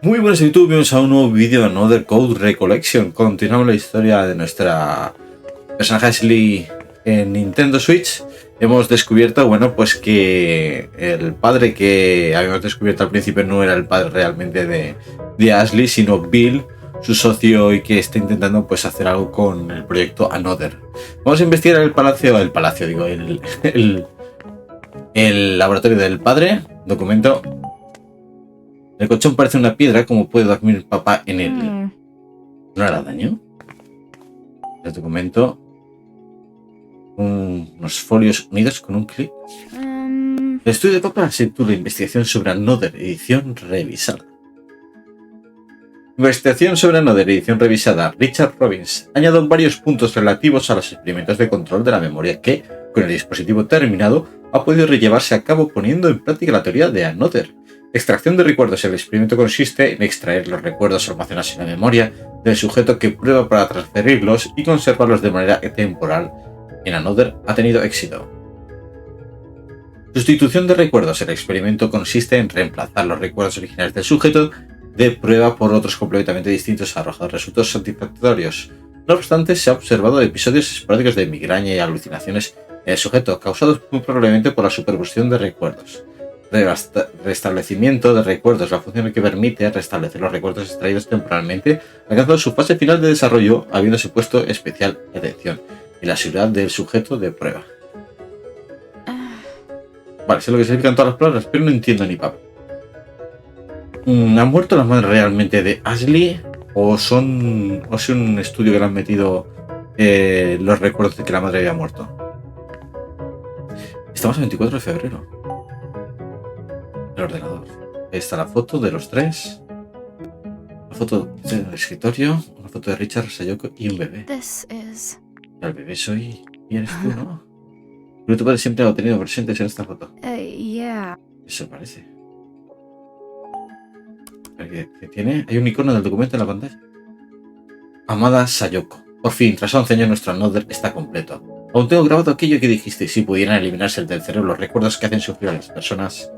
Muy buenas YouTube, bienvenidos a un nuevo vídeo de Another Code Recollection. Continuamos la historia de nuestra personaje Ashley en Nintendo Switch. Hemos descubierto, bueno, pues que el padre que habíamos descubierto al principio no era el padre realmente de Ashley, sino Bill, su socio, y que está intentando pues hacer algo con el proyecto Another. Vamos a investigar el laboratorio del padre. Documento. El colchón parece una piedra, como puede dormir papá en él. ¿No hará daño? El documento. Unos folios unidos con un clic. El estudio de papá se titula Investigación sobre Another, edición revisada. Investigación sobre Another, edición revisada. Richard Robbins. Añado varios puntos relativos a los experimentos de control de la memoria que, con el dispositivo terminado, ha podido llevarse a cabo poniendo en práctica la teoría de Another. Extracción de recuerdos. El experimento consiste en extraer los recuerdos almacenados en la memoria del sujeto que prueba para transferirlos y conservarlos de manera temporal. En Another ha tenido éxito. Sustitución de recuerdos. El experimento consiste en reemplazar los recuerdos originales del sujeto de prueba por otros completamente distintos, arrojando resultados satisfactorios. No obstante, se ha observado episodios esporádicos de migraña y alucinaciones en el sujeto, causados muy probablemente por la superposición de recuerdos. Restablecimiento de recuerdos. La función que permite restablecer los recuerdos extraídos temporalmente, alcanzando su fase final de desarrollo, habiéndose puesto especial atención en la seguridad del sujeto de prueba. Vale, sé lo que significan todas las palabras, pero no entiendo ni papa. ¿Han muerto las madres realmente de Ashley? ¿O es un estudio que le han metido los recuerdos de que la madre había muerto? Estamos a 24 de febrero. El ordenador. Ahí está la foto de los tres. La foto del escritorio. Una foto de Richard, Sayoko y un bebé. El bebé soy. Y eres tú, ¿no? Pero tu padre siempre lo ha tenido presentes en esta foto. Eso parece. ¿Qué tiene? Hay un icono del documento en la pantalla. Amada Sayoko. Por fin, tras 11 años nuestro Another está completo. Aún tengo grabado aquello que dijiste. Si pudieran eliminarse del cerebro los recuerdos que hacen sufrir a las personas.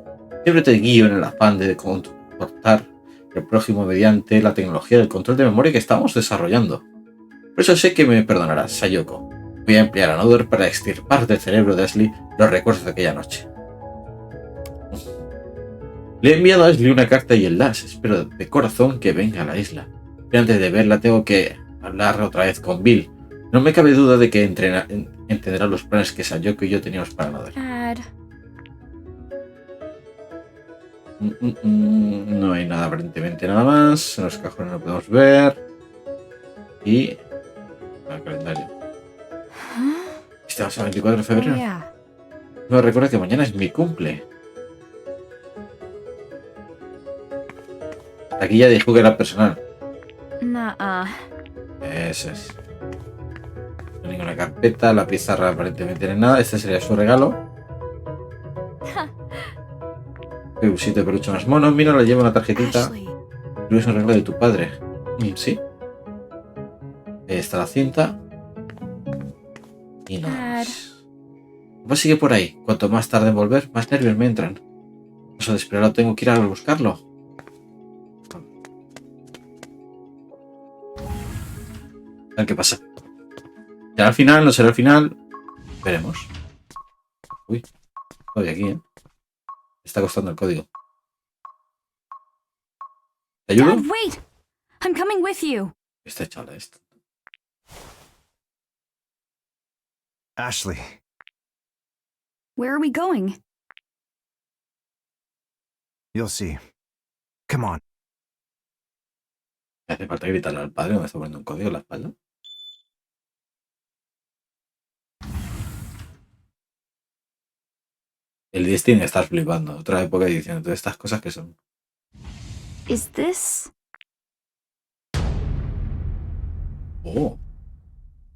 Siempre te guío en el afán de comportar el prójimo mediante la tecnología del control de memoria que estamos desarrollando. Por eso sé que me perdonarás, Sayoko. Voy a emplear a Another para extirpar del cerebro de Ashley los recuerdos de aquella noche. Le he enviado a Ashley una carta y enlace. Espero de corazón que venga a la isla. Pero antes de verla tengo que hablar otra vez con Bill. No me cabe duda de que entenderá los planes que Sayoko y yo teníamos para Another. No hay nada, aparentemente nada más. En los cajones no podemos ver. Y el calendario. Estamos a 24 de febrero. No recuerda que mañana es mi cumple. Aquí ya dijo que era personal. Eso es. No hay ninguna carpeta. La pizarra aparentemente no hay nada. Este sería su regalo. Un sitio de peluche más mono. Mira, le lleva una tarjetita. Creo es un regalo de tu padre. Sí. Ahí está la cinta. Y nada más. Pues sigue por ahí. Cuanto más tarde en volver, más nervios me entran. Eso de esperarlo, tengo que ir a buscarlo. A ver qué pasa. ¿Será al final? ¿No será al final? Veremos. Uy. Estoy aquí, ¿eh? Está costando el código. ¿Te ayudo? Dad, wait! I'm coming with you. Está echada esto. Ashley. Where are we going? You'll see. Come on. ¿Me hace falta gritarle al padre? ¿Me está poniendo un código en la espalda? El Destiny está flipando. Otra época diciendo todas estas cosas que son. Is this? Oh.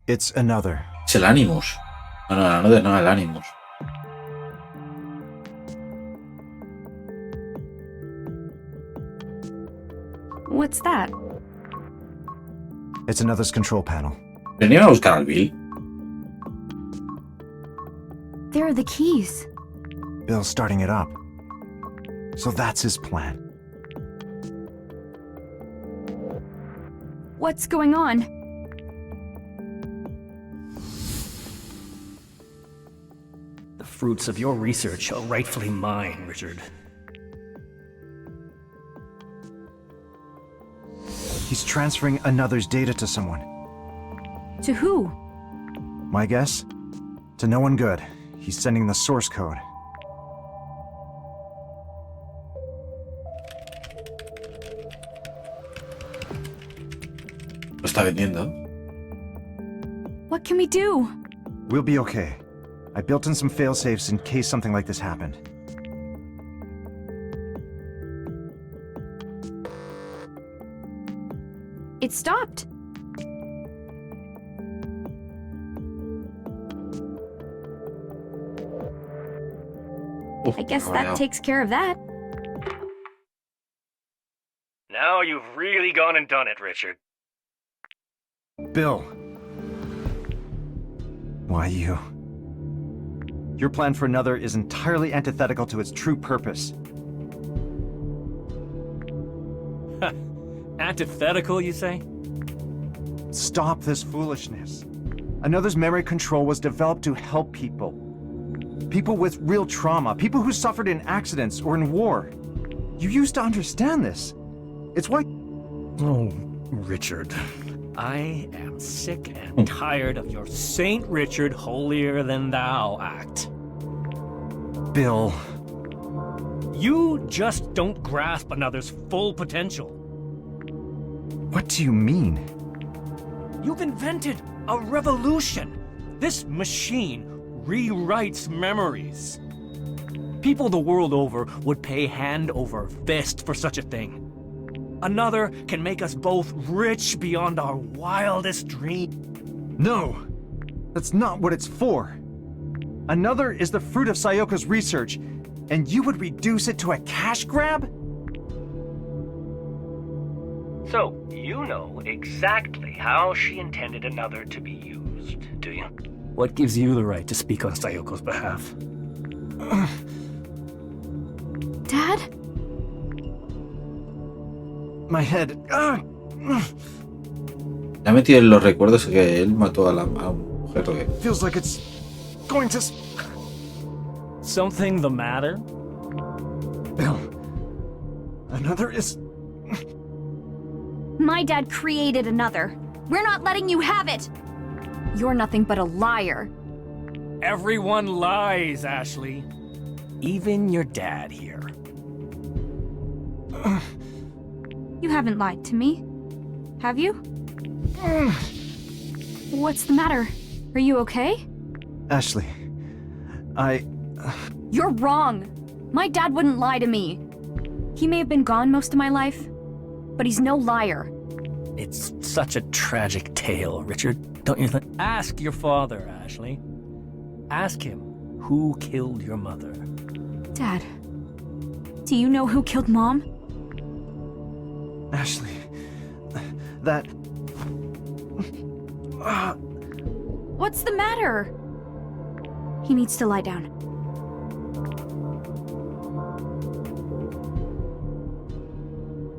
It's Another. Es el Animus. No, el Animus. What's that? It's Another's control panel. ¿Venían a buscar al Bill? There are the keys. Bill's starting it up. So that's his plan. What's going on? The fruits of your research are rightfully mine, Richard. He's transferring another's data to someone. To who? My guess? To no one good. He's sending the source code. Lo está vendiendo. What can we do? We'll be okay. I built in some failsafes in case something like this happened. It stopped. Uf, I guess no, that no. takes care of that. Now you've really gone and done it, Richard. Bill! Why you? Your plan for another is entirely antithetical to its true purpose. Antithetical, you say? Stop this foolishness. Another's memory control was developed to help people. People with real trauma, people who suffered in accidents or in war. You used to understand this. It's why... Oh, Richard. I am sick and tired of your Saint Richard holier-than-thou act. Bill... You just don't grasp another's full potential. What do you mean? You've invented a revolution. This machine rewrites memories. People the world over would pay hand over fist for such a thing. Another can make us both rich beyond our wildest dreams. No! That's not what it's for. Another is the fruit of Sayoko's research, and you would reduce it to a cash grab? So, you know exactly how she intended another to be used, do you? What gives you the right to speak on Sayoko's behalf? Dad? My head... Le ha metido en los recuerdos que él mató a la mujer. ¿O qué? feels like it's going to... Something the matter? Bill... Another is... My dad created another. We're not letting you have it. You're nothing but a liar. Everyone lies, Ashley. Even your dad here. You haven't lied to me, have you? What's the matter? Are you okay? Ashley... You're wrong. My dad wouldn't lie to me. He may have been gone most of my life, but he's no liar. It's such a tragic tale, Richard, don't you think? Ask your father, Ashley. Ask him who killed your mother. Dad, do you know who killed Mom? Ashley... That... What's the matter? He needs to lie down.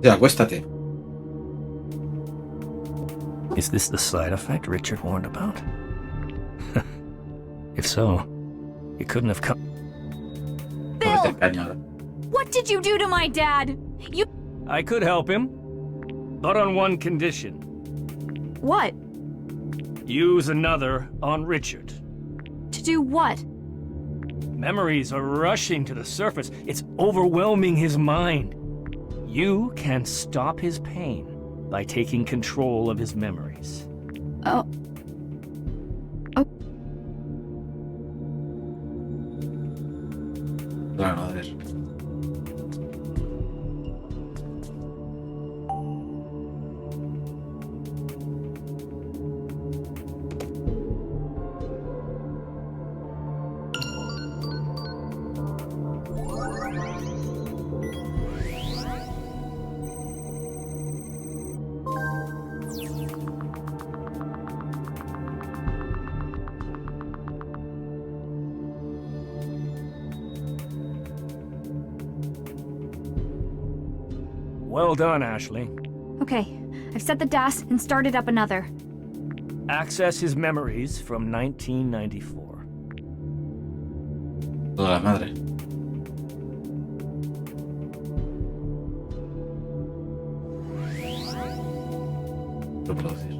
Ya, acuéstate. Is this the side effect Richard warned about? If so, he couldn't have come. No Bill, metes caña ahora. what did you do to my dad? You... I could help him, but on one condition. What? Use another on Richard. To do what? Memories are rushing to the surface. It's overwhelming his mind. You can stop his pain by taking control of his memories. Oh. Claro, a ver. Well done, Ashley. Okay, I've set the DAS and started up another. Access his memories from 1994. Toda la madre. Reproducir.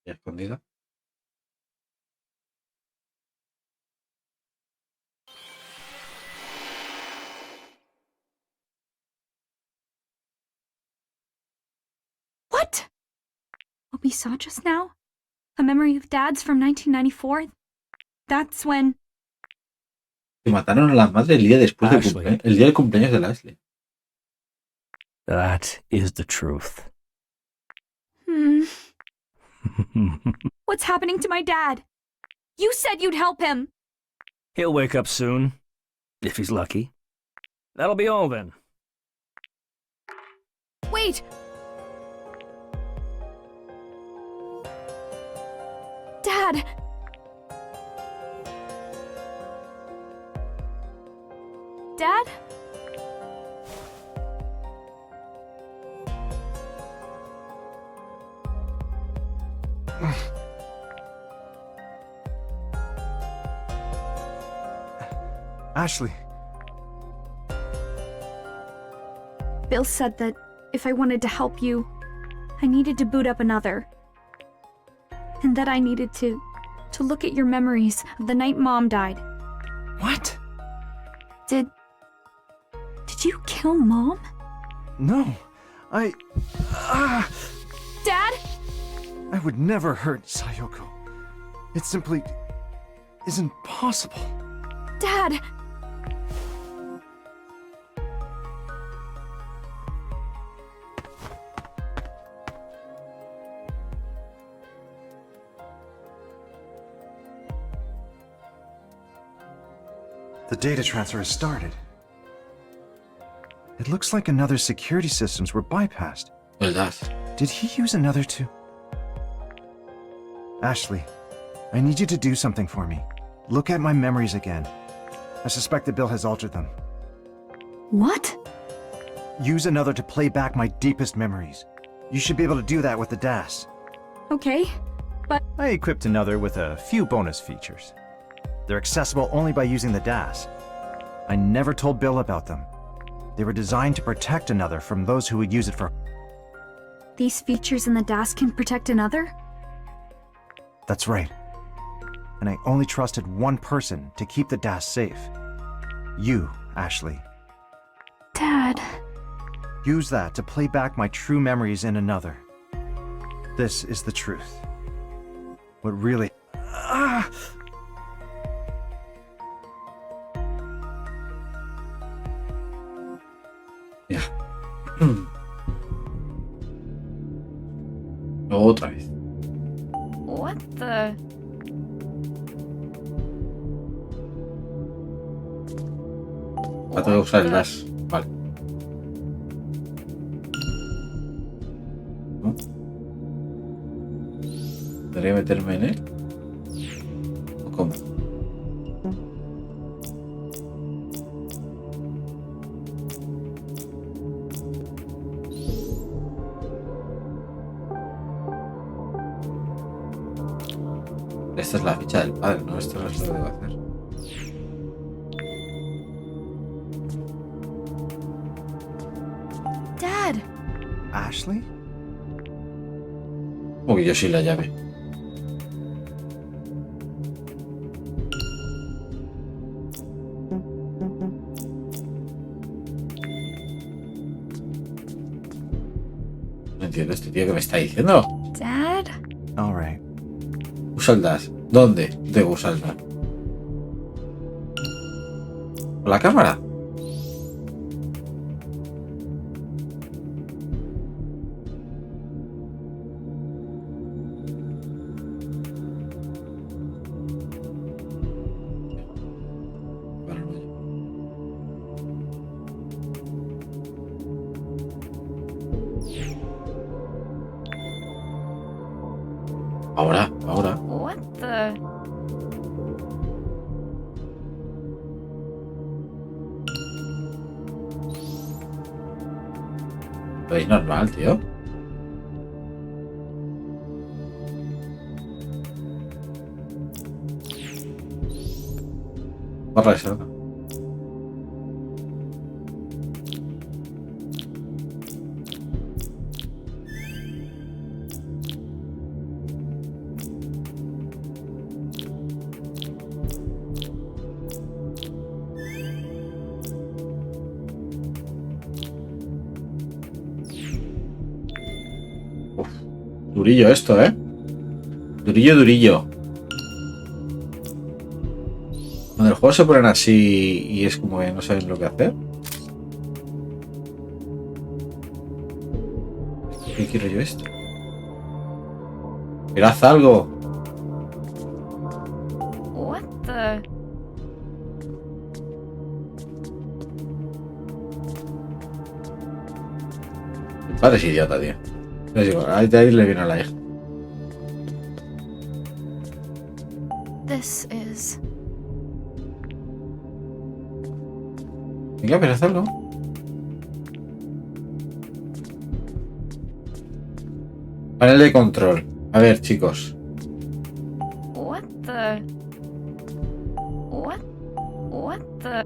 ¿Ya escondida? What? What we saw just now? A memory of Dad's from 1994? That's when... Que mataron a la madre el día después del Ashley. el día del cumpleaños de la Ashley. That is the truth. What's happening to my dad? You said you'd help him! He'll wake up soon, if he's lucky. That'll be all then. Wait! Dad! Dad? Ashley, Bill said that if I wanted to help you, I needed to boot up another. And that I needed to look at your memories of the night Mom died. what? Did you kill Mom? No, Dad! Dad? I would never hurt Sayoko. It simply isn't possible. Dad! The data transfer has started. It looks like another's security systems were bypassed. ¿Verdad? Did he use another too? Ashley, I need you to do something for me. Look at my memories again. I suspect that Bill has altered them. What? Use another to play back my deepest memories. You should be able to do that with the DAS. Okay. I equipped another with a few bonus features. They're accessible only by using the DAS. I never told Bill about them. They were designed to protect another from those who would use it for... These features in the DAS can protect another? That's right. And I only trusted one person to keep the DAS safe. You, Ashley. Dad... Use that to play back my true memories in another. This is the truth. What really... Ya. Otra vez. What the... Tengo que usar el dash. Vale. ¿No? ¿Debería meterme en él? ¿O cómo? Esta es la ficha del padre, ¿no? Esto no es lo que debo hacer. Dad! Ashley? Uy, yo sí la llave. entiendo este tío que me está diciendo. Dad? All right. Usa el dash. ¿Dónde debo usar el dash? ¿Con la cámara? Ahora. What the? Lo es normal, tío. Borra eso. Durillo esto, ¿eh? Durillo. Cuando el juego se ponen así y es como que no saben lo que hacer. ¿Qué quiero yo esto? Pero haz algo. What the? El padre es idiota, tío. Es igual, ahí le viene a la hija. This is... Venga, pero haz algo. Panel de control. A ver, chicos. What the? What the?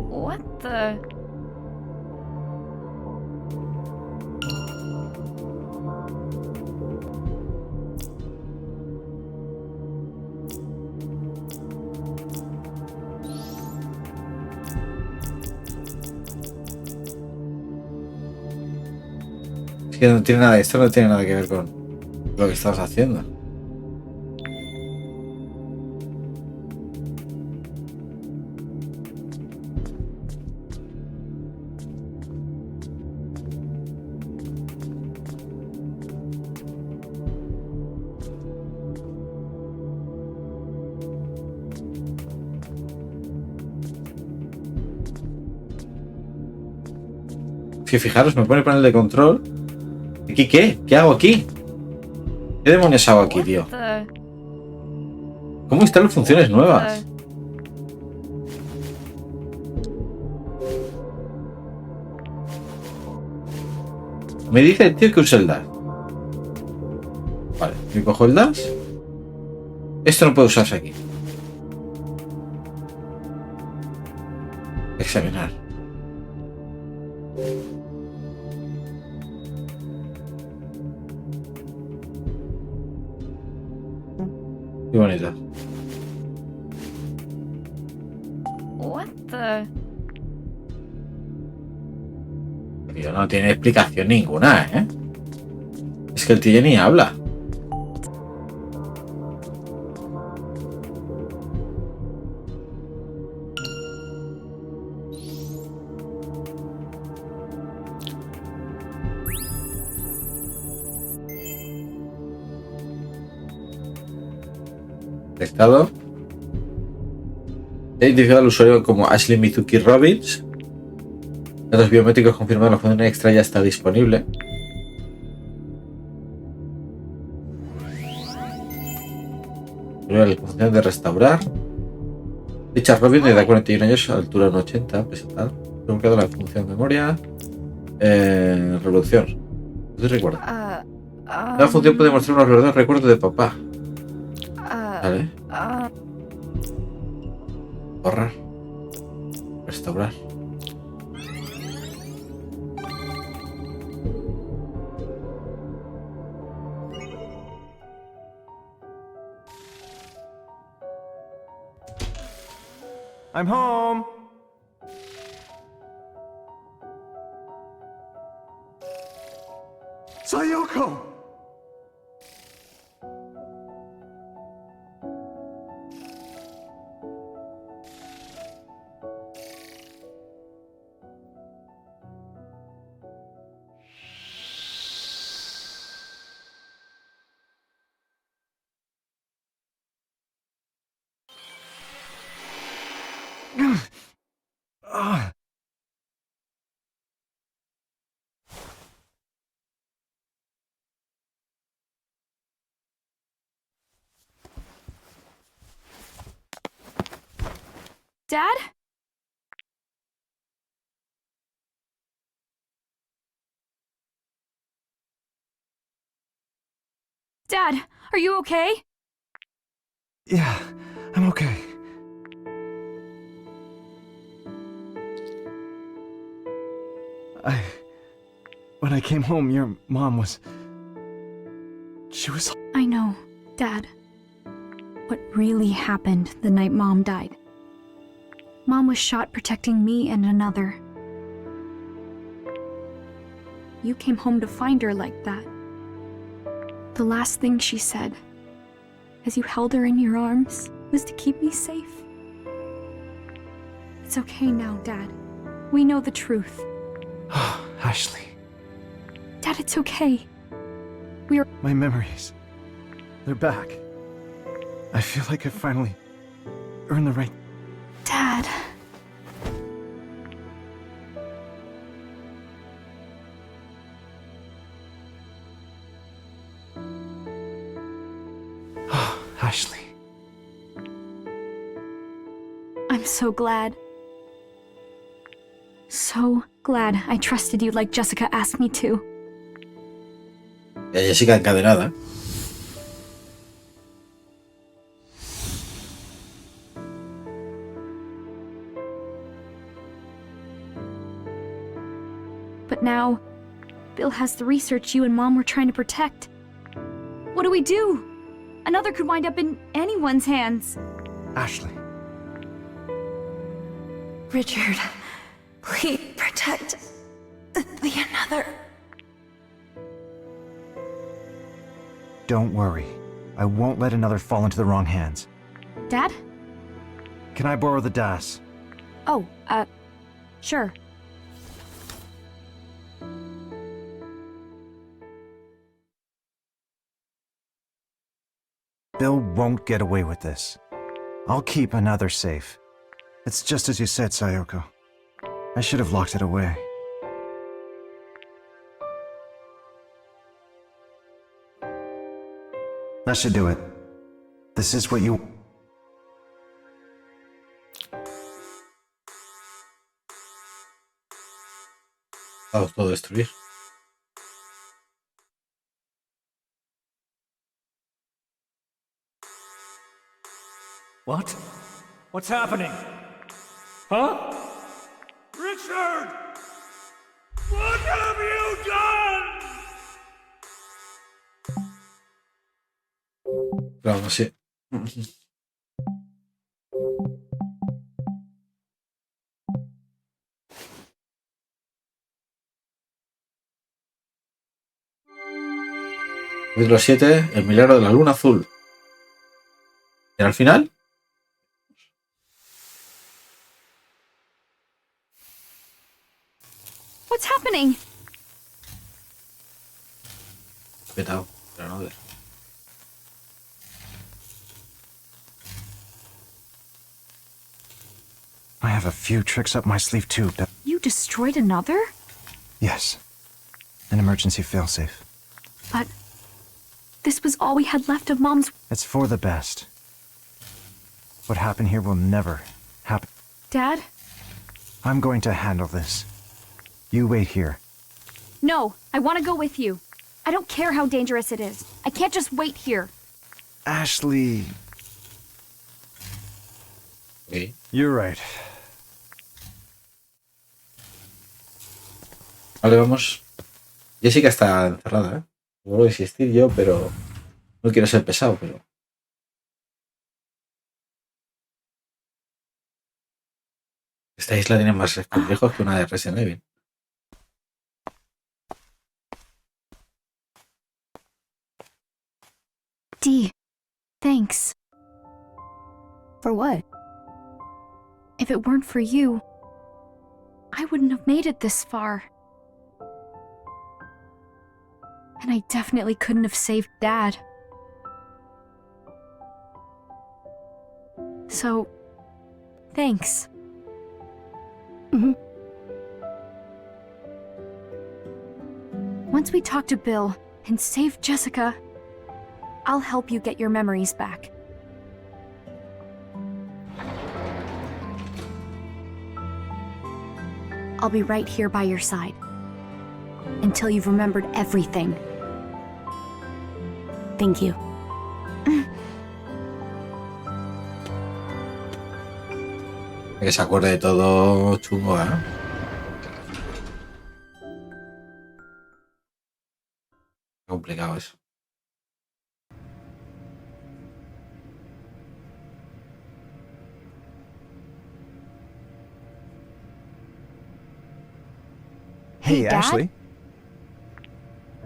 What the? Es que no tiene nada, esto no tiene nada que ver con lo que estamos haciendo. Si fijaros, me pone panel de control. ¿Aquí qué? ¿Qué hago aquí? ¿Qué demonios hago aquí, tío? ¿Cómo instalo funciones nuevas? Me dice el tío que use el dash. Vale, yo cojo el dash. Esto no puede usarse aquí. Examinar. Qué bonito. What the? Tío, no tiene explicación ninguna, ¿eh? Es que el tío ni habla. Detectado. He identificado al usuario como Ashley Mizuki Robbins. Datos biométricos confirmados. La función extra ya está disponible. La función de restaurar. Dicha Robin de edad 41 años, altura 1,80, peso tal. He buscado la función memoria. Revolución. No te recuerdo. La función puede mostrar unos verdaderos recuerdos de papá. Vale. Borrar. Restaurar. I'm home. Sayoko! Dad? Dad, are you okay? Yeah, I'm okay. When I came home, your mom was... She was... I know, Dad. What really happened the night Mom died. Mom was shot protecting me and another. You came home to find her like that. The last thing she said, as you held her in your arms, was to keep me safe. It's okay now, Dad. We know the truth. Ashley. Dad, it's okay. My memories. They're back. I feel like I finally earned the right... Dad. Ashley. I'm so glad. So glad I trusted you like Jessica asked me to. Y a Jessica encadenada. But now, Bill has the research you and Mom were trying to protect. What do we do? Another could wind up in anyone's hands. Ashley. Richard, please protect the another. Don't worry. I won't let another fall into the wrong hands. Dad? Can I borrow the DAS? Oh, sure. Bill won't get away with this. I'll keep another safe. It's just as you said, Sayoko. I should have locked it away. That should do it. This is what you... Autodestruir. What? What's happening? Huh? Richard! What have you done? Claro, no sé. Capítulo 7, el milagro de la luna azul. ¿Y al final? What's happening? Petado, pero no ver. I have a few tricks up my sleeve too, but... You destroyed another? Yes. An emergency failsafe. But this was all we had left of Mom's... It's for the best. What happened here will never happen. Dad? I'm going to handle this. You wait here. No, I want to go with you. I don't care how dangerous it is. I can't just wait here. Ashley... Okay. You're right. Vale, vamos. Jessica está encerrada, ¿eh? Vuelvo a insistir yo, pero no quiero ser pesado, pero Esta isla tiene más complejos que una de Resident Evil. Dee, thanks. For what? If it weren't for you, I wouldn't have made it this far. And I definitely couldn't have saved Dad. So, thanks. Once we talk to Bill and save Jessica, I'll help you get your memories back. I'll be right here by your side until you've remembered everything. Thank you. Que se acuerde de todo chungo, ¿eh? Complicado eso. Hey, Dad? Ashley.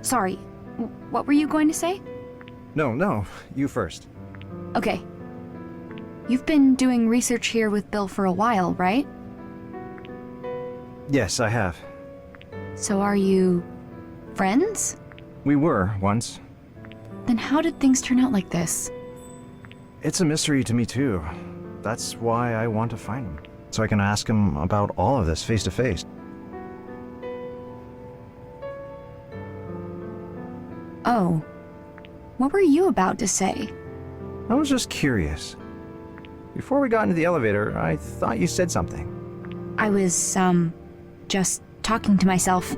Sorry, what were you going to say? No, you first. Okay. You've been doing research here with Bill for a while, right? Yes, I have. So are you friends? We were once. Then how did things turn out like this? It's a mystery to me too. That's why I want to find him, so I can ask him about all of this face to face. Oh. What were you about to say? I was just curious. Before we got into the elevator, I thought you said something. I was, just talking to myself.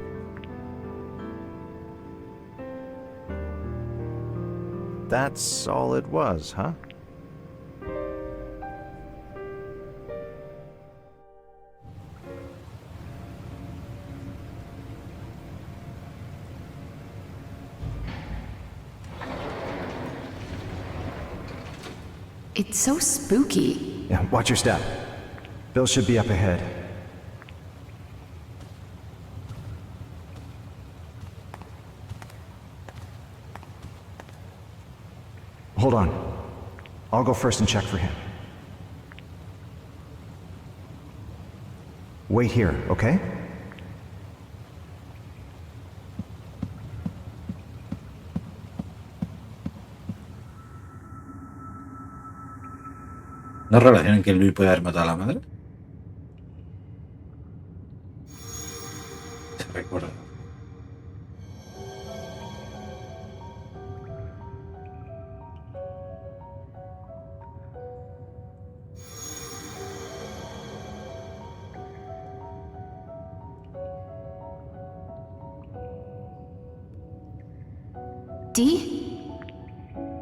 That's all it was, huh? It's so spooky. Yeah, watch your step. Bill should be up ahead. Hold on. I'll go first and check for him. Wait here, okay? ¿No relacionan que Luis puede haber matado a la madre? Se recuerda. Dee?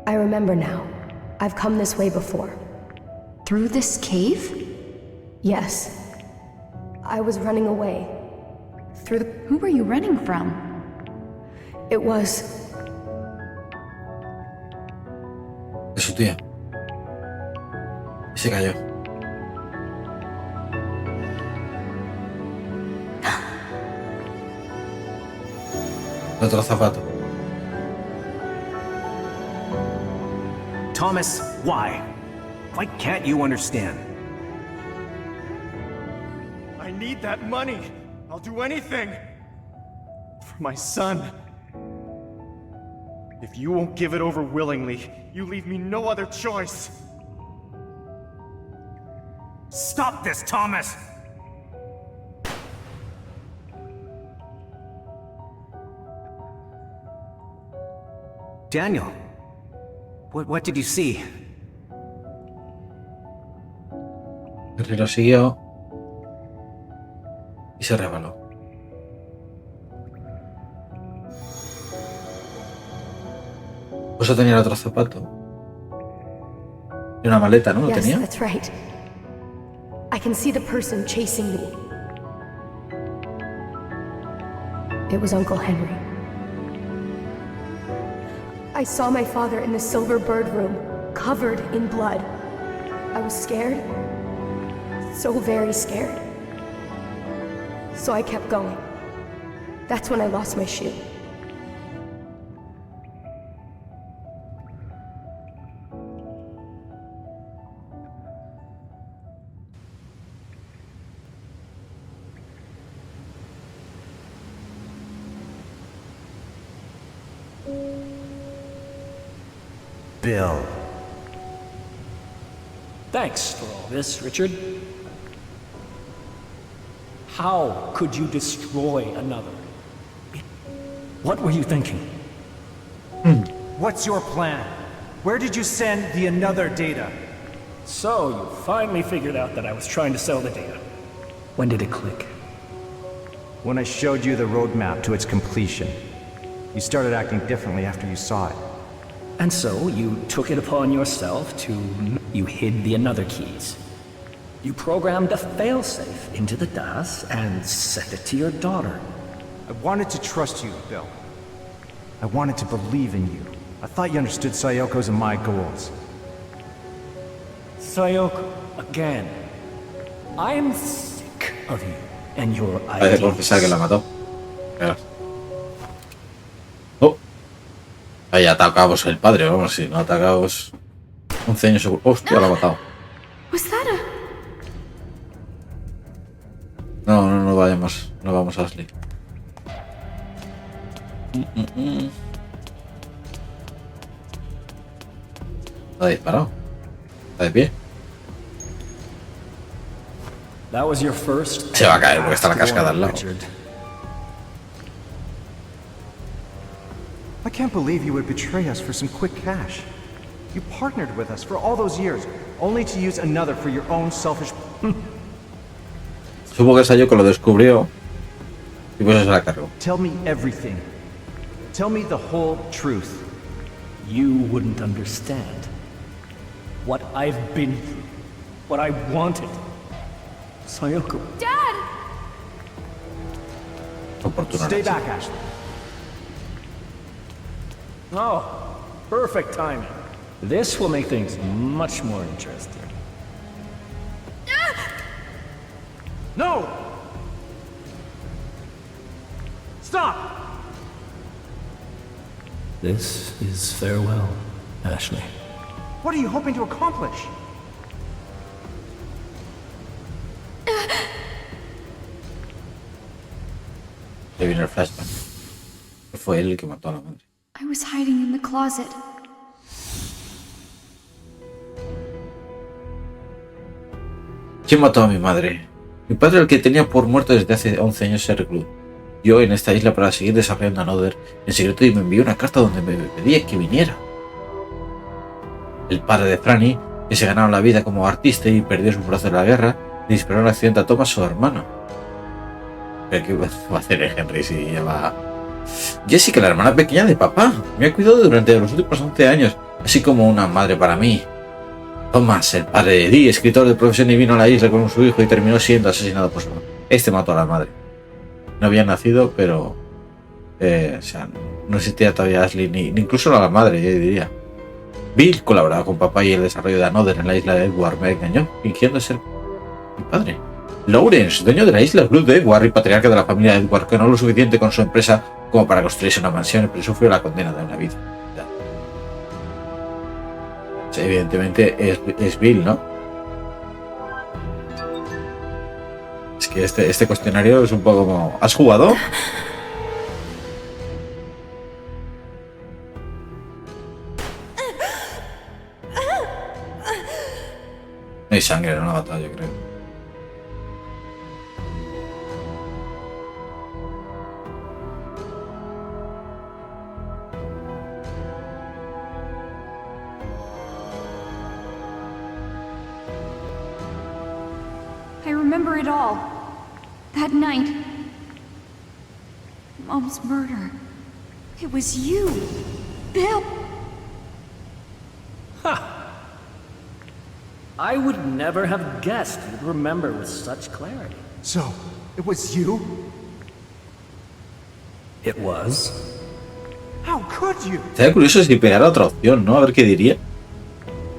I remember now. I've come this way before. Through this cave? Yes. I was running away. Through the... Who were you running from? It was... De su tía. Y se cayó. Otro zapato. Thomas, why? Why can't you understand? I need that money. I'll do anything. For my son. If you won't give it over willingly, you leave me no other choice. Stop this, Thomas! Daniel, what did you see? El río lo siguió y se rebaló. Pues tenía el otro zapato. Y una maleta, ¿no? ¿Lo Yes, tenía? that's right. I can see the person chasing me. It was Uncle Henry. I saw my father in the Silver Bird room, covered in blood. I was scared. So very scared. So I kept going. That's when I lost my shoe. Bill. Thanks for all this, Richard. How could you destroy another? What were you thinking? What's your plan? Where did you send the another data? So, you finally figured out that I was trying to sell the data. When did it click? When I showed you the roadmap to its completion. You started acting differently after you saw it. And so, you took it upon yourself to... You hid the another keys. You programmed a failsafe into the DAS and sent it to your daughter. I wanted to trust you, Bill. I wanted to believe in you. I thought you understood Sayoko's and my goals. Sayoko, again. I'm sick of you and your Hay que confesar que la mató. Verás. Oh. Ahí atacamos el padre, vamos, si no atacamos 11 años seguro. Hostia, la ha matado. Was that a... No vayamos. No vamos a Ashley. ¿Ha disparado? ¿Está de pie? That was your first. Se va a caer porque está la cascada al lado. Richard. I can't believe you would betray us for some quick cash. You partnered with us for all those years, only to use another for your own selfish... Supongo que Sayoko lo descubrió y pues se la cargó. Tell me everything. Tell me the whole truth. You wouldn't understand. What I've been through. What I wanted. Sayoko. Dad! Stay back, Ashley. Oh, perfect timing. This will make things much more interesting. No! Stop! This is farewell, Ashley. What are you hoping to accomplish? Le viene el flashback. Fue él el que mató a la madre. I was hiding in the closet. ¿Quién mató a mi madre? Mi padre, el que tenía por muerto desde hace 11 años, se recluyó en esta isla para seguir desarrollando Another en secreto y me envió una carta donde me pedía que viniera. El padre de Franny, que se ganaba la vida como artista y perdió su brazo en la guerra, le disparó un accidente a Thomas, su hermano. ¿Pero qué va a hacer Henry si lleva... Jessica, la hermana pequeña de papá, me ha cuidado durante los últimos 11 años, así como una madre para mí. Thomas, el padre de Dee, escritor de profesión, y vino a la isla con su hijo y terminó siendo asesinado por su madre. Este mató a la madre. No había nacido, pero... o sea, no existía todavía Ashley, ni incluso a la madre, yo diría. Bill colaboraba con papá y el desarrollo de Another en la isla de Edward. Me engañó, fingiendo ser mi padre. Lawrence, dueño de la isla Blue de Edward y patriarca de la familia de Edward, que no lo suficiente con su empresa como para construirse una mansión, pero sufrió la condena de una vida. O sea, evidentemente es Bill, ¿no? Es que este cuestionario es un poco como... ¿Has jugado? No hay sangre en una batalla, yo creo. I remember it all. That night. Mom's murder. It was you, Bill. I would never have guessed you'd remember with such clarity. So, it was you? It was. How could you? Estaría curioso si pegara otra opción, ¿no? A ver qué diría.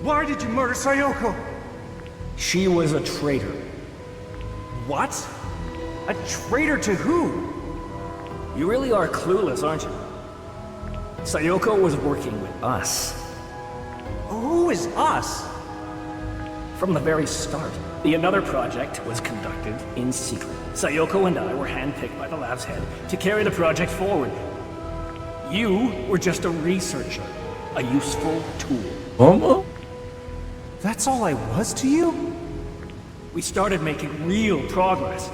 Why did you murder Sayoko? She was a traitor. What? A traitor to who? You really are clueless, aren't you? Sayoko was working with us. Who is us? From the very start, the Another project was conducted in secret. Sayoko and I were handpicked by the lab's head to carry the project forward. You were just a researcher, a useful tool. ¿Cómo? That's all I was to you? We started making real progress.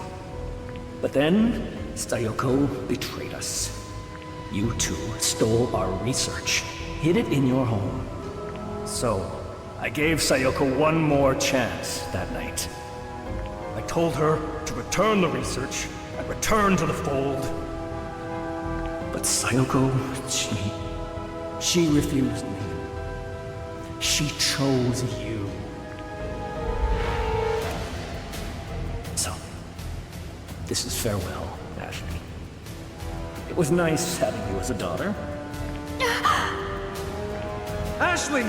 But then, Sayoko betrayed us. You two stole our research, hid it in your home. So, I gave Sayoko one more chance that night. I told her to return the research and return to the fold. But Sayoko, she refused me. She chose you. So, this is farewell, Ashley. It was nice having you as a daughter. Ashley!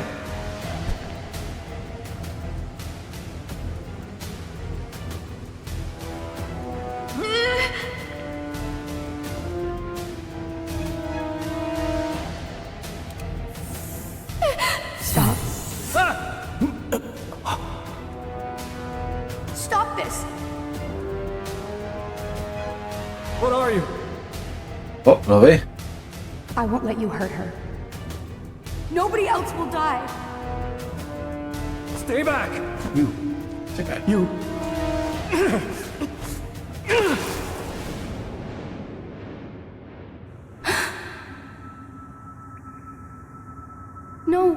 Stop. Ah! Stop this! What are you? Oh, lo ve. I won't let you hurt her. Nobody else will die! Stay back! Se cae. You... No.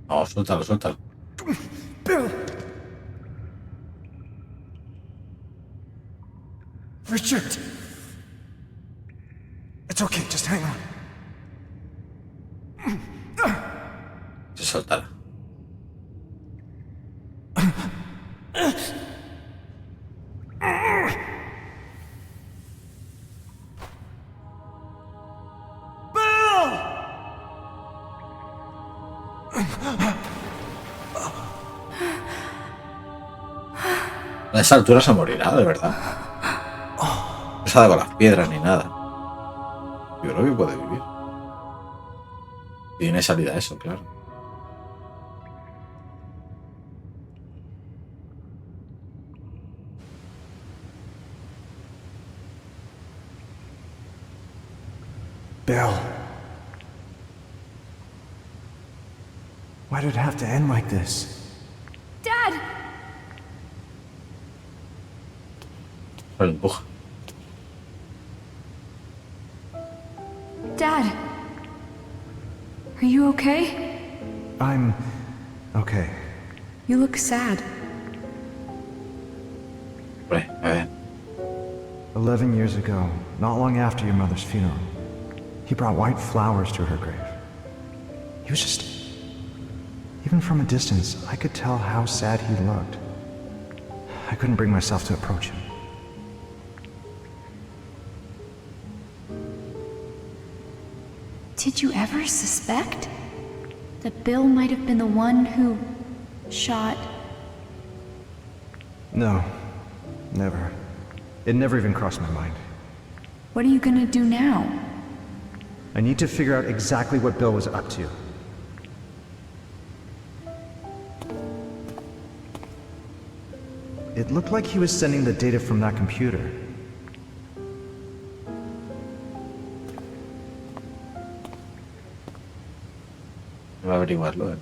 No, suéltalo, suéltalo. Richard! It's okay, just hang on. Se soltará. A esa altura se morirá, de verdad. No se ha dado con las piedras ni nada. Yo creo que puede vivir. Tiene salida eso, claro. Bill. Why did it have to end like this? Dad! Lo empuja. Dad! Are you okay? I'm okay. You look sad. Hombre, a ver. 11 years ago, not long after your mother's funeral, he brought white flowers to her grave. He was just... Even from a distance, I could tell how sad he looked. I couldn't bring myself to approach him. Did you ever suspect that Bill might have been the one who shot? No, never. It never even crossed my mind. What are you gonna do now? I need to figure out exactly what Bill was up to. It looked like he was sending the data from that computer. Va a averiguarlo, eh.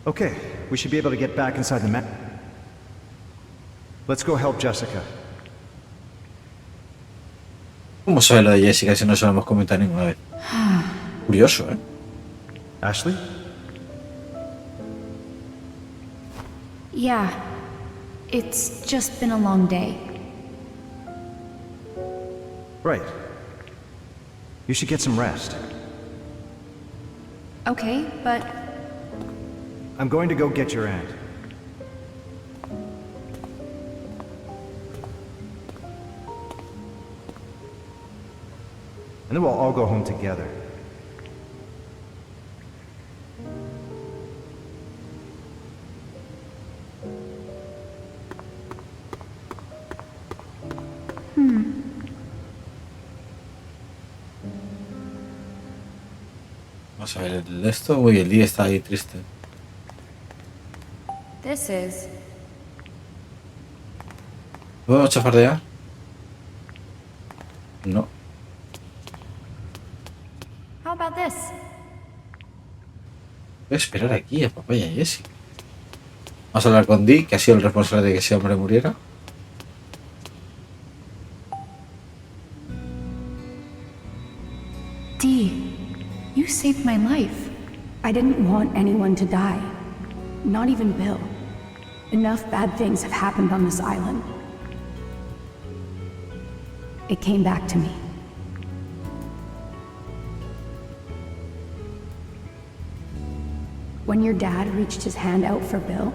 Okay, we should be able to get back inside the map. Let's go help Jessica. ¿Cómo sabe lo de Jessica si no se lo hemos comentado ninguna vez? Curioso, ¿eh? Ashley? Yeah. It's just been a long day. Right. You should get some rest. Okay, but I'm going to go get your aunt. And then we'll all go home together. Vamos a ver el de esto. Uy, el día está ahí triste. This is. ¿Puedo chafardear? No. How about this? Voy a esperar aquí a papá y a Jessie. Vamos a hablar con Dick, que ha sido el responsable de que ese hombre muriera. Dee, you saved my life. I didn't want anyone to die. Not even Bill. Enough bad things have happened on this island. It came back to me. When your dad reached his hand out for Bill,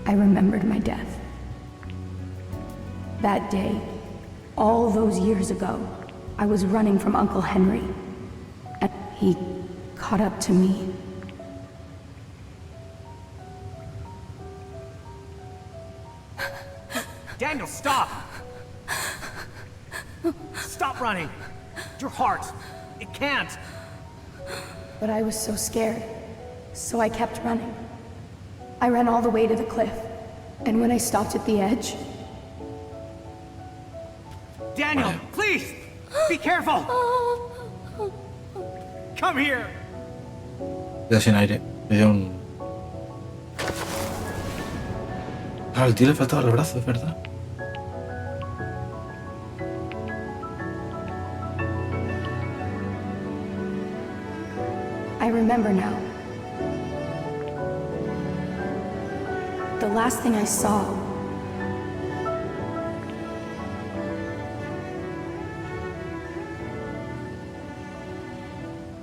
I remembered my death. That day, all those years ago, I was running from Uncle Henry, and he caught up to me. Daniel, stop! Stop running! Your heart, it can't! But I was so scared, so I kept running. I ran all the way to the cliff, and when I stopped at the edge... Daniel, please! Be careful! Come here! Queda sin aire. Me dio un... Claro, al tío le faltaba el brazo, es verdad. I remember now. The last thing I saw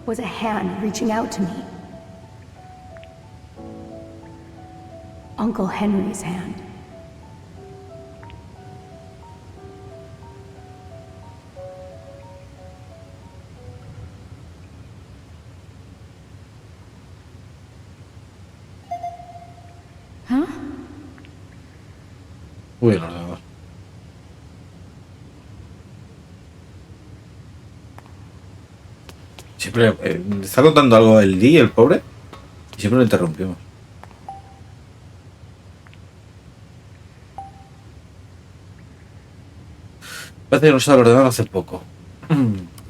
was a hand reaching out to me. Uncle Henry's hand. Huh? Uy, el ordenador. Siempre está contando algo el día, el pobre, y siempre lo interrumpimos. Parece que no usaba el ordenador hace poco.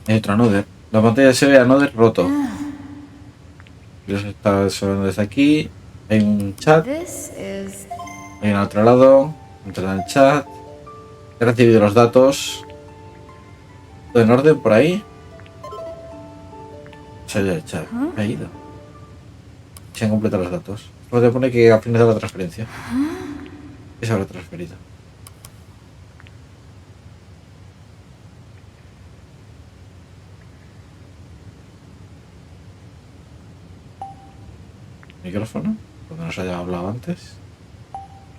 Hay otro Another. La pantalla se ve Another roto. Yo está sonando desde aquí. Hay un chat. This is. Hay un otro lado. Entra en el chat. He recibido los datos. ¿Todo en orden por ahí? Se ha ido el chat. Me ha ido. Se han completado los datos. Luego te pone que ha finalizado la transferencia. ¿Qué se habrá transferido? Micrófono, porque nos haya hablado antes.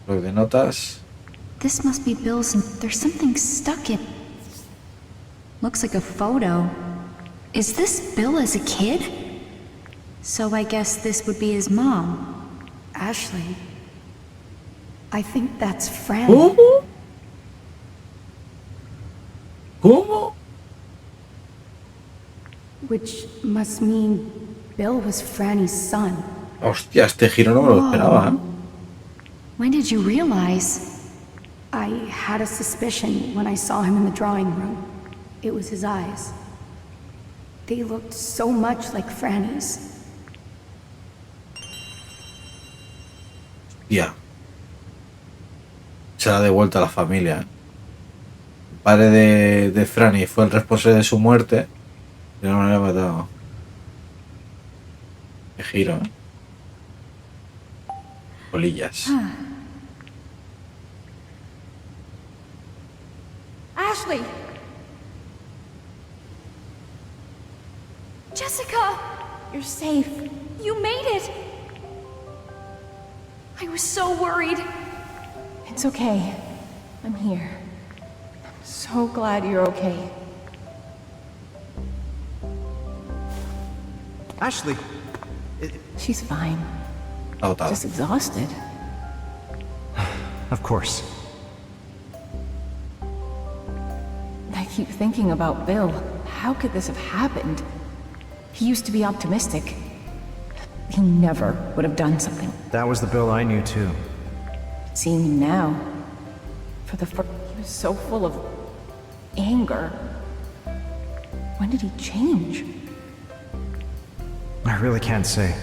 Blog de notas. This must be Bill's. There's something stuck in. Looks like a photo. Is this Bill as a kid? So I guess this would be his mom. Ashley. I think that's Fran. ¿Cómo? ¿Cómo? Which must mean Bill was Franny's son. Hostia, este giro no me lo esperaba, ¿eh? When did you realize? I had a suspicion when I saw him in the drawing room. It was his eyes. They looked so much like Franny's. Ya. Se la ha devuelto a la familia. El padre de Franny fue el responsable de su muerte. Y no me lo ha matado. Qué giro, ¿eh? Polillas. Ashley! Jessica! You're safe. You made it! I was so worried. It's okay. I'm here. I'm so glad you're okay. Ashley, She's fine. Agotado. Just exhausted. of course. I keep thinking about Bill. How could this have happened? He used to be optimistic. He never would have done something. That was the Bill I knew too. Seeing him now, for the first, he was so full of anger. When did he change? I really can't say.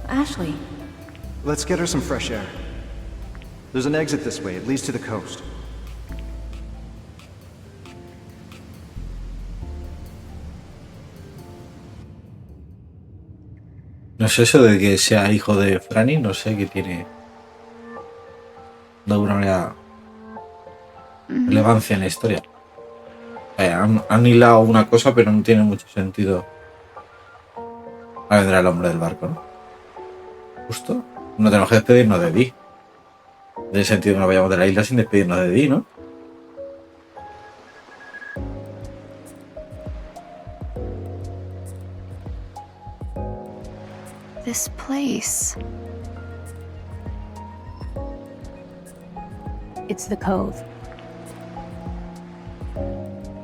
Ashley, Let's get her some fresh air. There's an exit this way. It leads to the coast. No sé eso de que sea hijo de Franny, no sé qué tiene de alguna manera relevancia en la historia. Han hilado una cosa, pero no tiene mucho sentido. Ahora vendrá el hombre del barco, ¿no? Justo. No tenemos que despedirnos de Dee. Tiene sentido que nos vayamos de la isla sin despedirnos de Dee, ¿no? This place. it's the cove.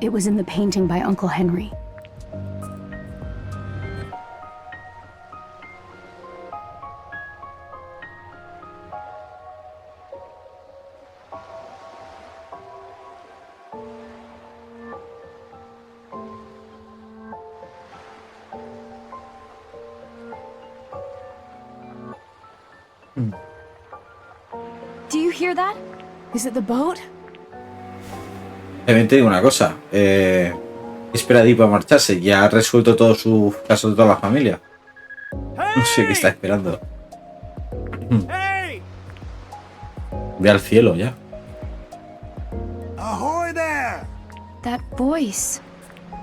It was in the painting by Uncle Henry. Do you hear that? Is it the boat? También te digo una cosa. Espera a Dee para marcharse. Ya ha resuelto todos sus casos de toda la familia. No sé qué está esperando. Hey! Ve al cielo ya. Ahoy there! That voice.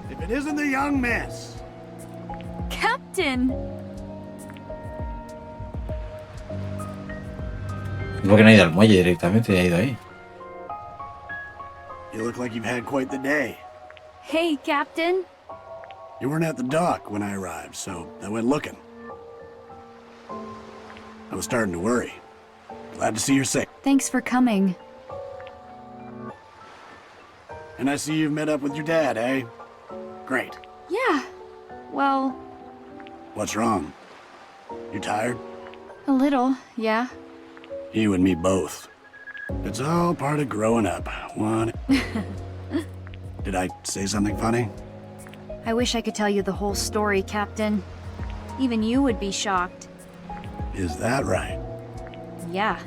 If it isn't the young miss. Captain! ¿Por qué no ha ido al muelle directamente? Ya ha ido ahí. You look like you've had quite the day. Hey, Captain. You weren't at the dock when I arrived, so I went looking. I was starting to worry. Glad to see you're safe. Thanks for coming. And I see you've met up with your dad, eh? Great. Yeah. Well, What's wrong? You tired? a little, yeah. You and me both. It's all part of growing up. One. Did I say something funny? I wish I could tell you the whole story, Captain. Even you would be shocked. Is that right? Yeah.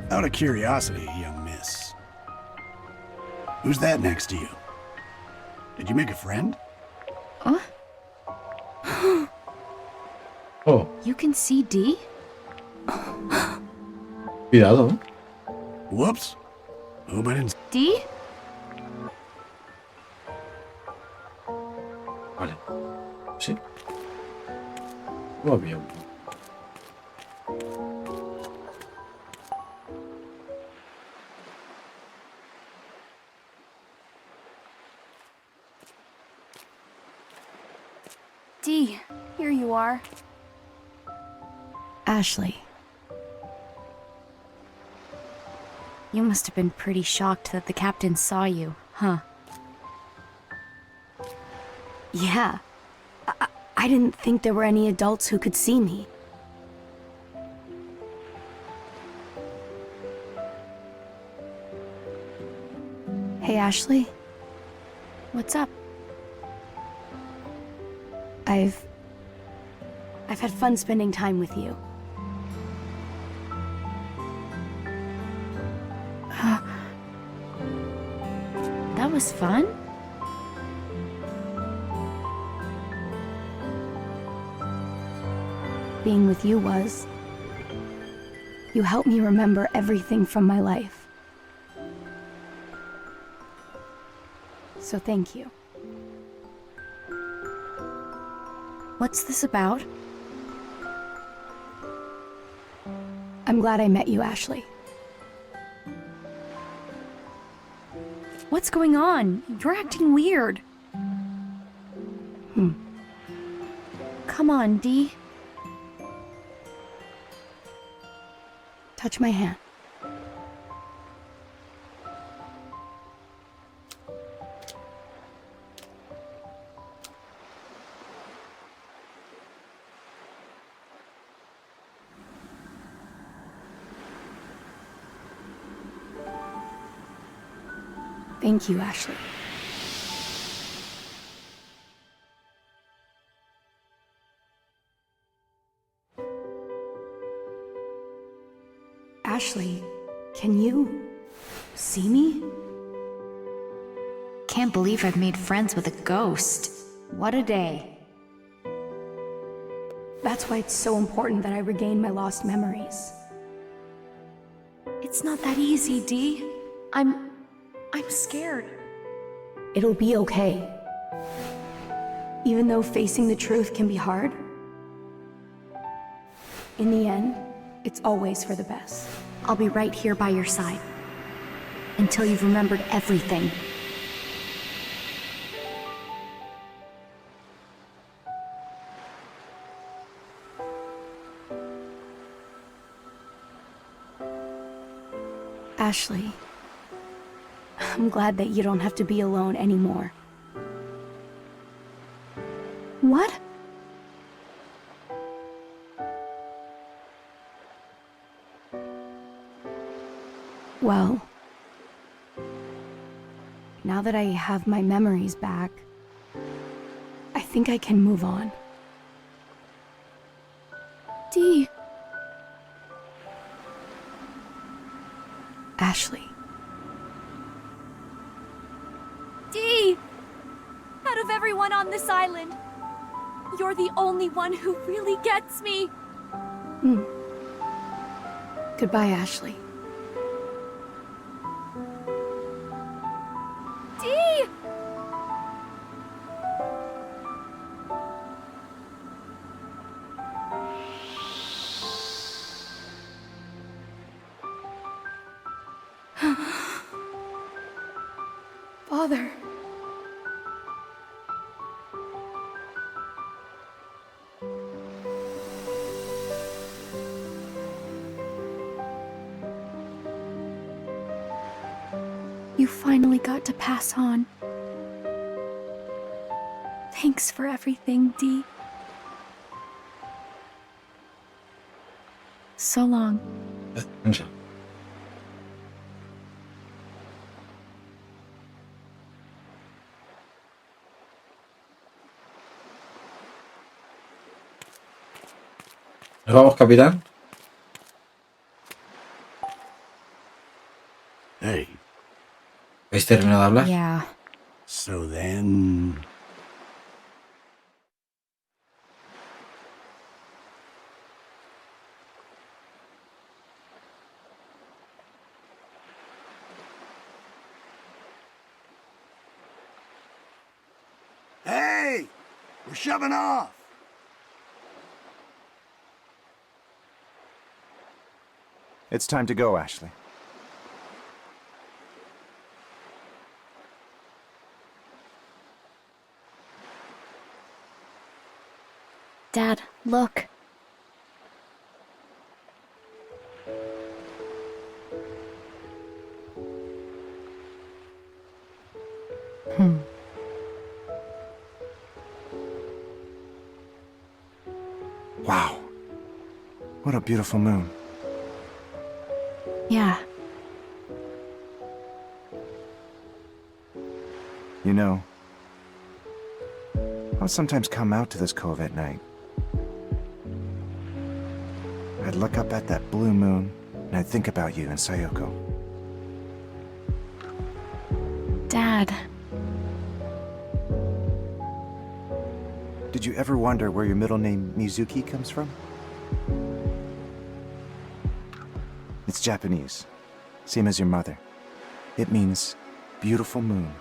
Out of curiosity, young miss. Who's that next to you? Did you make a friend? Oh, You can see Dee? cuidado. Whoops. Hope I didn't. Dee? Vale. Sí. Muy bien. Dee, here you are. Ashley. You must have been pretty shocked that the captain saw you, huh? Yeah. I didn't think there were any adults who could see me. Hey, Ashley. What's up? I've had fun spending time with you. That was fun? Being with you was. You help me remember everything from my life. So thank you. What's this about? I'm glad I met you, Ashley. What's going on? You're acting weird. Come on, Dee. Touch my hand. Thank you, Ashley. Ashley, can you see me? Can't believe I've made friends with a ghost. What a day. That's why it's so important that I regain my lost memories. It's not that easy, Dee. I'm scared. It'll be okay. Even though facing the truth can be hard, in the end, it's always for the best. I'll be right here by your side. Until you've remembered everything. Ashley, I'm glad that you don't have to be alone anymore. What? Well, now that I have my memories back, I think I can move on. Dee. Ashley. Dee! Out of everyone on this island, you're the only one who really gets me. Goodbye, Ashley. Dee! Father. You finally got to pass on. Thanks for everything, Dee. So long. Ensa. ¿Nos vamos, capitán? Hey, ¿Habéis terminado de hablar? Yeah. so then... Hey! We're shoving off! It's time to go, Ashley. Dad, look. Wow. What a beautiful moon. Yeah. You know, I would sometimes come out to this cove at night. I'd look up at that blue moon, and I'd think about you and Sayoko. Dad. Did you ever wonder where your middle name Mizuki comes from? It's Japanese, same as your mother. It means beautiful moon.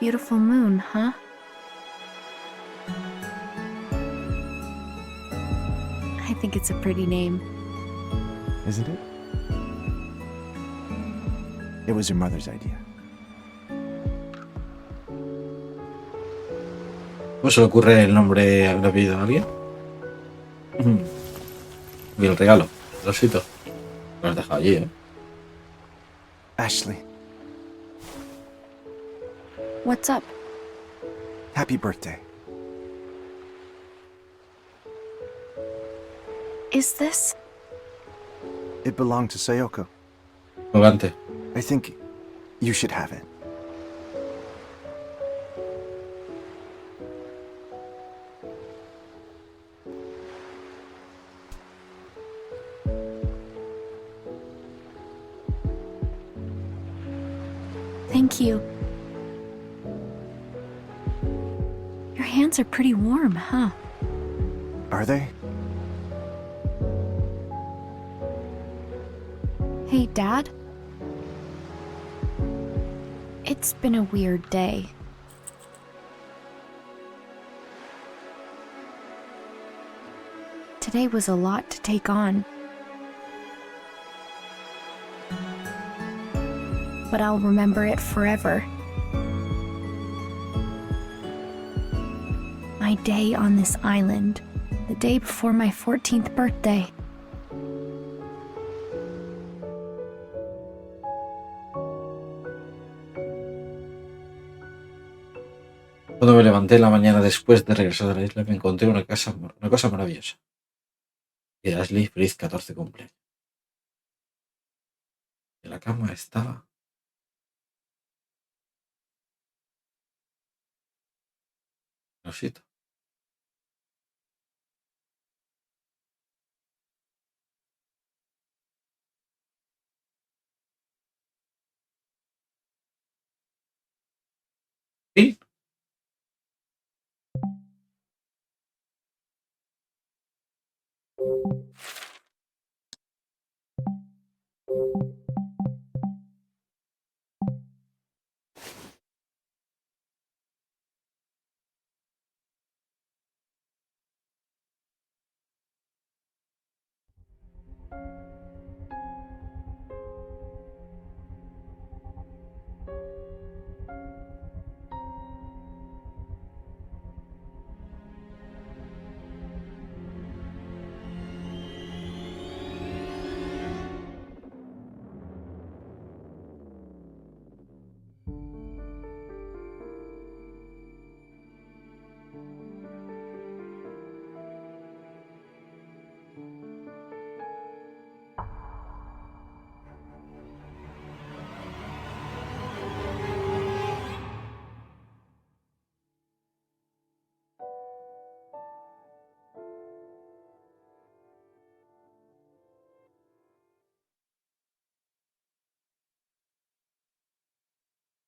Beautiful moon, huh? I think it's a pretty name. Isn't it? It was your mother's idea. ¿Cómo se le ocurre el nombre al apellido a alguien? Y el regalo, el osito. Lo has dejado allí, ¿eh? Ashley, What's up? happy birthday. Is this? It belonged to Sayoko. Colgante. I think you should have it. Thank you. Your hands are pretty warm, huh? Are they? Hey, Dad? It's been a weird day. Today was a lot to take on. But I'll remember it forever. My day on this island, the day before my 14th birthday. Cuando me levanté la mañana después de regresar de la isla, me encontré una cosa maravillosa. Y Ashley, feliz 14 cumpleaños. En la cama estaba el osito. ¿Sí?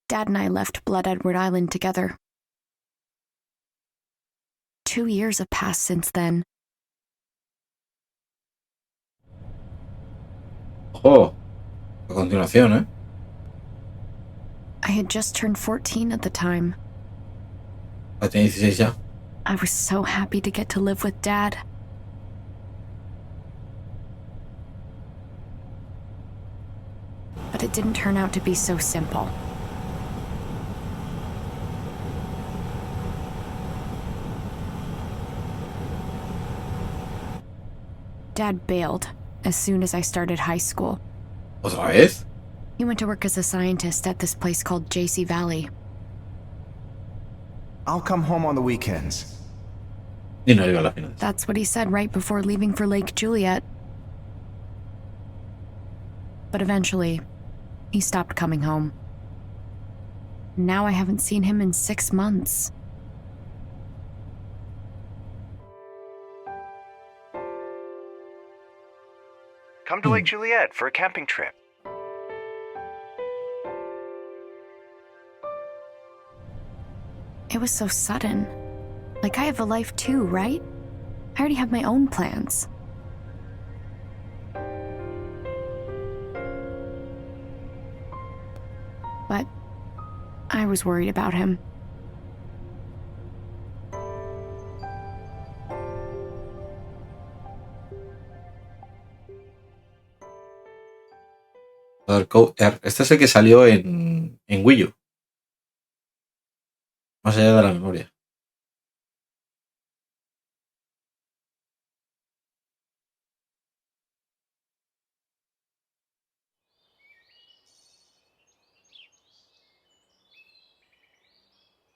Dad and I left Blood Edward Island together. 2 years have passed since then. ¡Ojo! A continuación, ¿eh? I had just turned 14 at the time. Ya tiene 16 ya. I was so happy to get to live with Dad. But it didn't turn out to be so simple. Dad bailed as soon as I started high school. ¿Otra vez? He went to work as a scientist at this place called JC Valley. I'll come home on the weekends. Y no iba a la final. That's what he said right before leaving for Lake Juliet. But eventually, he stopped coming home. Now I haven't seen him in 6 months. Come to Lake Juliet for a camping trip. It was so sudden. Like I have a life too, right? I already have my own plans. I was worried about him. Another Code R. Este es el que salió en Wii U. Más allá de la memoria.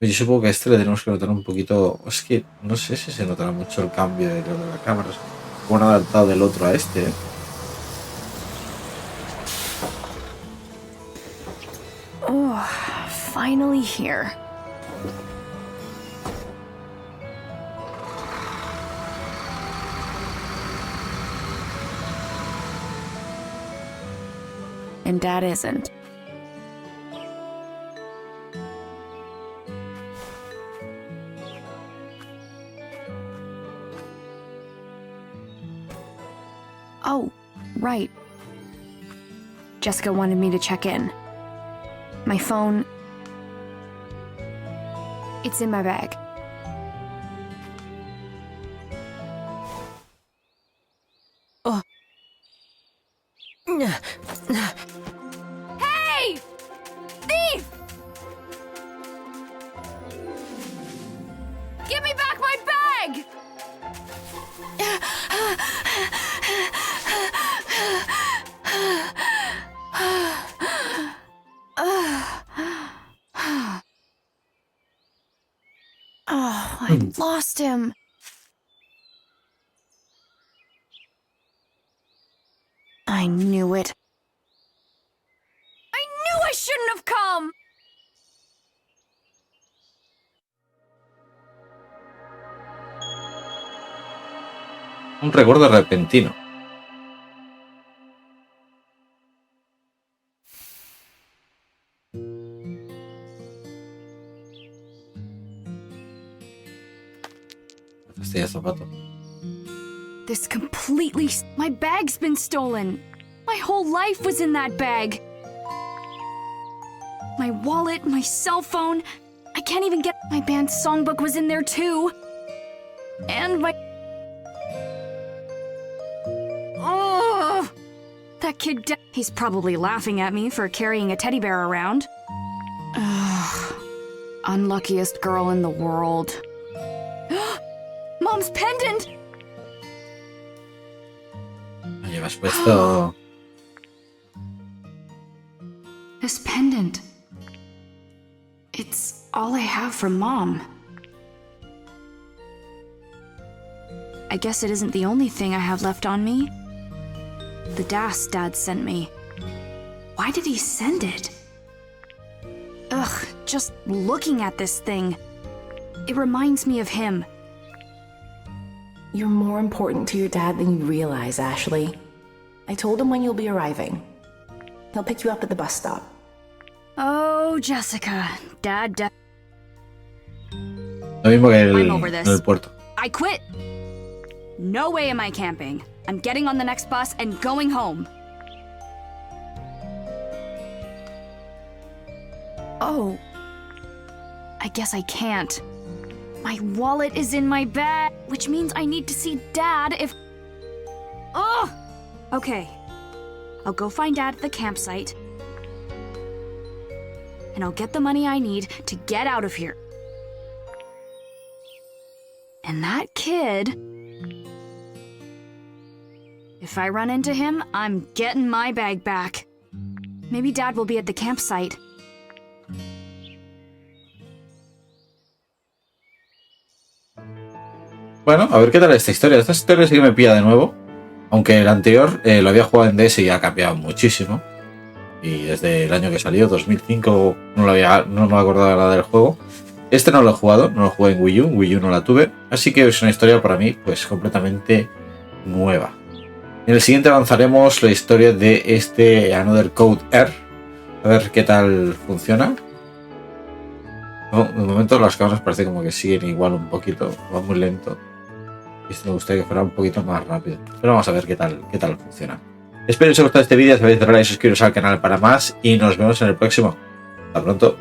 Yo supongo que a este le tenemos que notar un poquito. Es que no sé si se notará mucho el cambio de lo de la cámara. Como han adaptado del otro a este. Oh, finally here. And Dad isn't. Oh, right. Jessica wanted me to check in. My phone... It's in my bag. Oh. Hey! Thief! Give me back my bag! Oh, I lost him. I knew it. I knew I shouldn't have come! Un recuerdo repentino. Este zapato. This completely... My bag's been stolen. My whole life was in that bag. My wallet, my cell phone. I can't even get... My band's songbook was in there too. And my... Oh! That kid... He's probably laughing at me for carrying a teddy bear around. Ugh. Unluckiest girl in the world. Mom's pendant! ¿Lo llevas puesto? This pendant. It's all I have from Mom. I guess it isn't the only thing I have left on me. The Das Dad sent me. Why did he send it? Ugh, just looking at this thing. It reminds me of him. You're more important to your dad than you realize, Ashley. I told him when you'll be arriving. He'll pick you up at the bus stop. Oh, Jessica. Dad. Lo mismo que I'm over this. en el puerto. I quit. No way am I camping. I'm getting on the next bus and going home. Oh. I guess I can't. My wallet is in my bag, which means I need to see Dad if... Ugh! Okay. I'll go find Dad at the campsite. And I'll get the money I need to get out of here. And that kid... If I run into him, I'm getting my bag back. Maybe Dad will be at the campsite. Bueno, a ver qué tal esta historia. Esta historia sí que me pilla de nuevo. Aunque el anterior lo había jugado en DS y ha cambiado muchísimo. Y desde el año que salió, 2005, no me acordaba nada del juego. Este no lo he jugado, no lo jugué en Wii U no la tuve. Así que es una historia para mí pues completamente nueva. En el siguiente avanzaremos la historia de este Another Code R. A ver qué tal funciona. No, de momento las cámaras parece como que siguen igual un poquito, va muy lento. Esto me gustaría que fuera un poquito más rápido. Pero vamos a ver qué tal funciona. Espero que os haya gustado este vídeo, sabéis darle like y suscribiros al canal para más y nos vemos en el próximo. Hasta pronto.